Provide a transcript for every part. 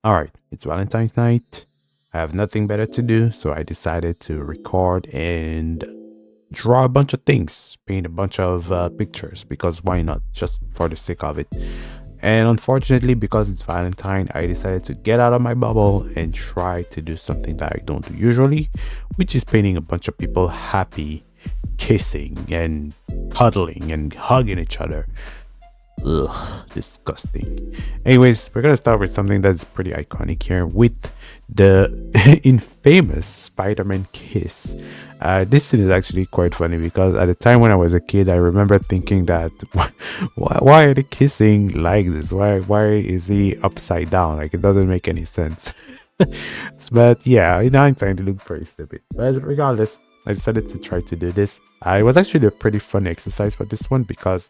All right, it's Valentine's night. I have nothing better to do, so I decided to record and draw a bunch of things, paint a bunch of pictures because why not? Just for the sake of it. And unfortunately, because it's Valentine, I decided to get out of my bubble and try to do something that I don't do usually, which is painting a bunch of people happy, kissing and cuddling and hugging each other. Ugh, disgusting. Anyways, we're gonna start with something that's pretty iconic here with the infamous Spider-Man kiss. This scene is actually quite funny because at the time when I was a kid, I remember thinking that why are they kissing like this? Why is he upside down? Like it doesn't make any sense. But yeah, in hindsight, it looked very stupid. But regardless, I decided to try to do this. It was actually a pretty fun exercise for this one because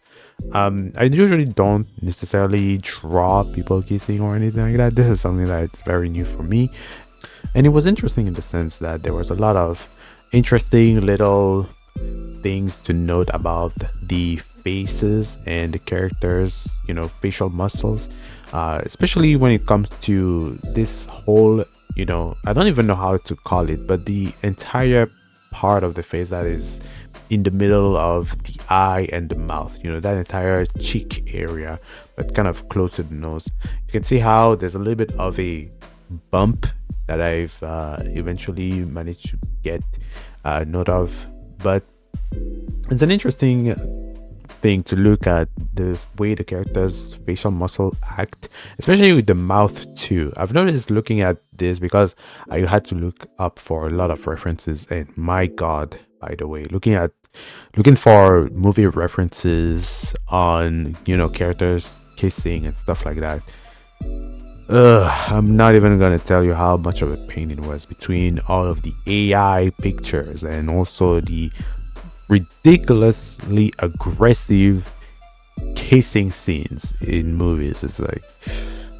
I usually don't necessarily draw people kissing or anything like that. This is something that's very new for me. And it was interesting in the sense that there was a lot of interesting little things to note about the faces and the characters, facial muscles, especially when it comes to this whole, I don't even know how to call it, but the entire part of the face that is in the middle of the eye and the mouth, that entire cheek area, but kind of close to the nose. You can see how there's a little bit of a bump that I've eventually managed to get note of, but it's an interesting thing to look at the way the characters facial muscle act, especially with the mouth too. I've noticed looking at this because I had to look up for a lot of references, and my god, by the way, looking for movie references on characters kissing and stuff like that. I'm not even gonna tell you how much of a pain it was between all of the AI pictures and also the ridiculously aggressive kissing scenes in movies. It's like,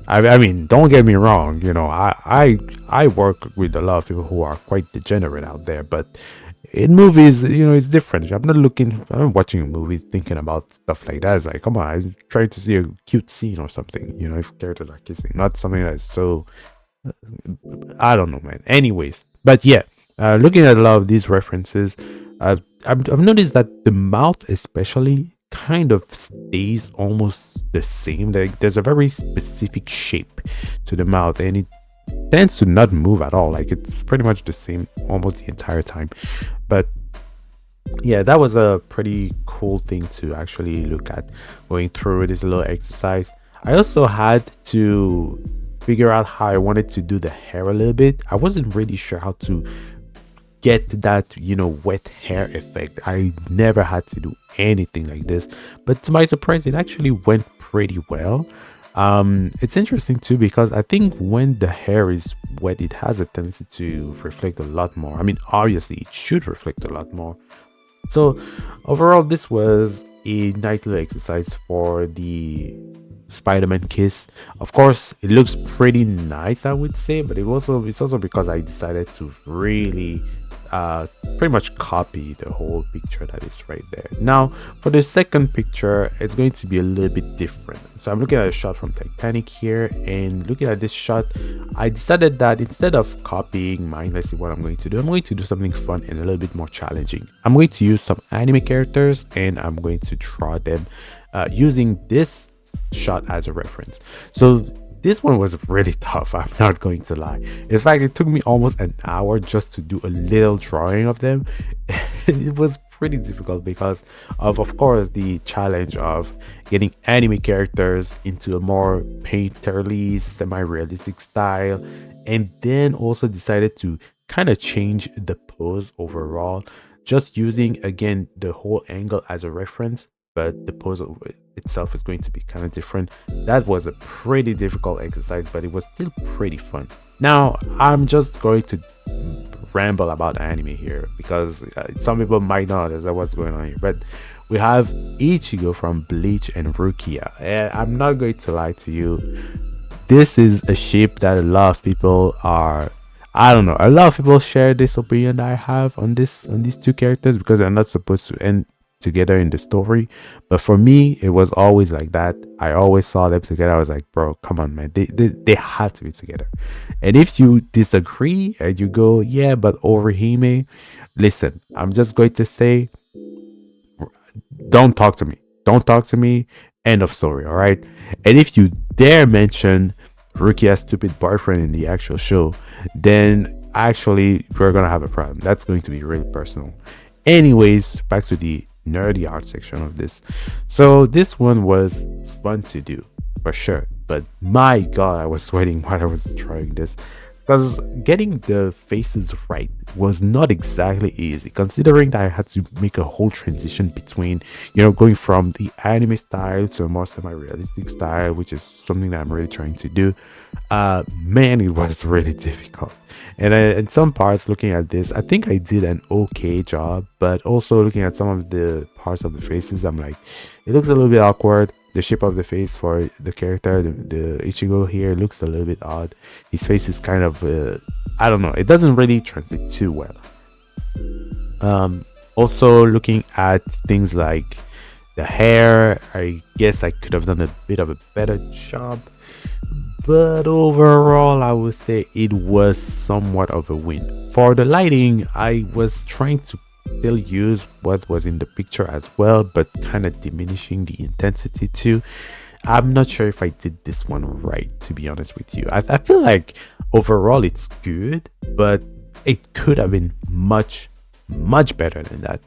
I mean, don't get me wrong. I work with a lot of people who are quite degenerate out there, but in movies, it's different. I'm watching a movie thinking about stuff like that. It's like, come on, I'm trying to see a cute scene or something. If characters are kissing, not something that's so. I don't know, man. Anyways, but yeah, looking at a lot of these references, I've noticed that the mouth, especially, kind of stays almost the same. Like there's a very specific shape to the mouth, and it tends to not move at all. Like it's pretty much the same almost the entire time. But yeah, that was a pretty cool thing to actually look at going through this little exercise. I also had to figure out how I wanted to do the hair a little bit. I wasn't really sure how to get that wet hair effect. I never had to do anything like this, but to my surprise it actually went pretty well. It's interesting too because I think when the hair is wet it has a tendency to reflect a lot more. I mean, obviously it should reflect a lot more. So overall, this was a nice little exercise for the Spider-Man kiss. Of course, it looks pretty nice, I would say, but it's also because I decided to really pretty much copy the whole picture that is right there. Now, for the second picture, it's going to be a little bit different. So I'm looking at a shot from Titanic here, and looking at this shot, I decided that instead of copying mine, let's see what I'm going to do. I'm going to do something fun and a little bit more challenging. I'm going to use some anime characters, and I'm going to draw them using this shot as a reference. So this one was really tough, I'm not going to lie. In fact, it took me almost an hour just to do a little drawing of them. It was pretty difficult because of course, the challenge of getting anime characters into a more painterly, semi-realistic style, and then also decided to kind of change the pose overall, just using again the whole angle as a reference, but the pose itself is going to be kind of different. That was a pretty difficult exercise, but it was still pretty fun. Now, I'm just going to ramble about anime here because some people might not know what's going on here, but we have Ichigo from Bleach and Rukia. And I'm not going to lie to you, this is a ship that a lot of people are, I don't know, a lot of people share this opinion that I have on these two characters because they're not supposed to, and together in the story. But for me, it was always like that. I always saw them together. I was like, bro, come on, man. They have to be together. And if you disagree and you go, yeah, but Orihime, listen, I'm just going to say, don't talk to me. Don't talk to me. End of story. All right. And if you dare mention Rukia's stupid boyfriend in the actual show, then actually we're gonna have a problem. That's going to be really personal. Anyways, back to the nerdy art section of this. So this one was fun to do for sure, but my god, I was sweating while I was trying this, because getting the faces right was not exactly easy, considering that I had to make a whole transition between, going from the anime style to a more semi-realistic style, which is something that I'm really trying to do. Man, it was really difficult. And in some parts, looking at this, I think I did an okay job, but also looking at some of the parts of the faces, I'm like, it looks a little bit awkward. The shape of the face for the character, the Ichigo here, looks a little bit odd. His face is kind of, I don't know, it doesn't really translate too well. Also looking at things like the hair, I guess I could have done a bit of a better job. But overall, I would say it was somewhat of a win. For the lighting, I was trying to still use what was in the picture as well, but kind of diminishing the intensity too. I'm not sure if I did this one right, to be honest with you. I feel like overall it's good, but it could have been much better than that.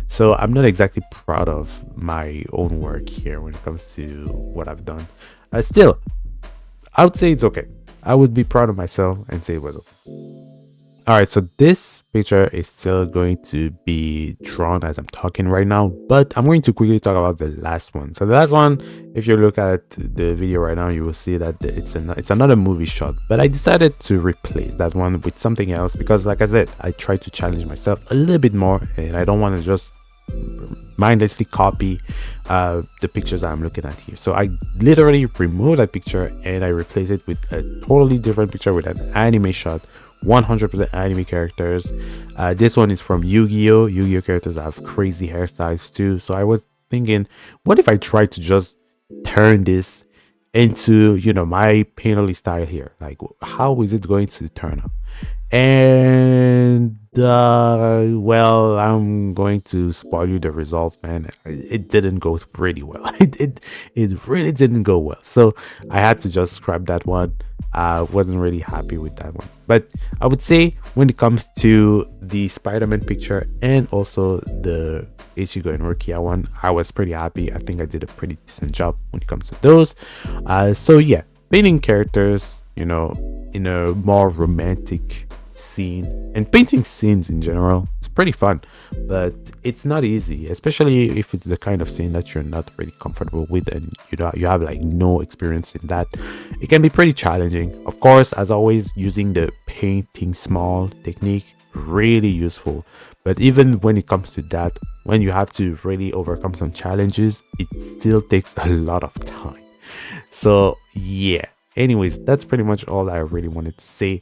So I'm not exactly proud of my own work here when it comes to what I've done. Still, I would say it's okay. I would be proud of myself and say it was okay. All right, so this picture is still going to be drawn as I'm talking right now, but I'm going to quickly talk about the last one. So the last one, if you look at the video right now, you will see that it's another movie shot, but I decided to replace that one with something else because, like I said, I tried to challenge myself a little bit more, and I don't want to just mindlessly copy the pictures that I'm looking at here. So I literally removed that picture and I replaced it with a totally different picture with an anime shot. 100% anime characters. This one is from Yu-Gi-Oh! Yu-Gi-Oh! Characters have crazy hairstyles too. So I was thinking, what if I try to just turn this into, my painterly style here? Like, how is it going to turn out? And well, I'm going to spoil you the result, man. It didn't go pretty well. It really didn't go well. So I had to just scrap that one. Wasn't really happy with that one. But I would say when it comes to the Spider-Man picture and also the Ichigo and Rukia one, I was pretty happy. I think I did a pretty decent job when it comes to those. So yeah, painting characters, in a more romantic scene and painting scenes in general, it's pretty fun, but it's not easy, especially if it's the kind of scene that you're not really comfortable with and you have like no experience in that. It can be pretty challenging. Of course, as always, using the painting small technique, really useful. But even when it comes to that, when you have to really overcome some challenges, it still takes a lot of time. So yeah, anyways, that's pretty much all I really wanted to say.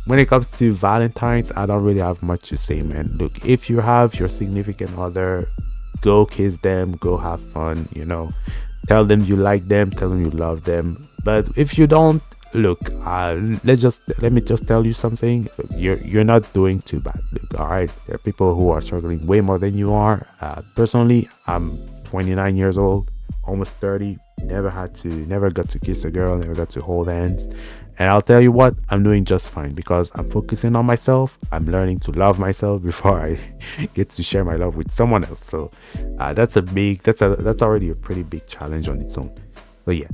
When it comes to Valentine's, I don't really have much to say, man. Look, if you have your significant other, go kiss them, go have fun, tell them you like them, tell them you love them. But if you don't, look, let me just tell you something. Look, you're not doing too bad. Look, all right, there are people who are struggling way more than you are. Personally, I'm 29 years old, almost 30. Never got to kiss a girl, never got to hold hands. And I'll tell you what, I'm doing just fine because I'm focusing on myself. I'm learning to love myself before I get to share my love with someone else. So that's already a pretty big challenge on its own. So yeah.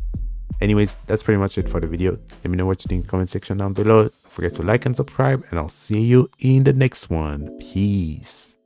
Anyways, that's pretty much it for the video. Let me know what you think in the comment section down below. Don't forget to like and subscribe, and I'll see you in the next one. Peace.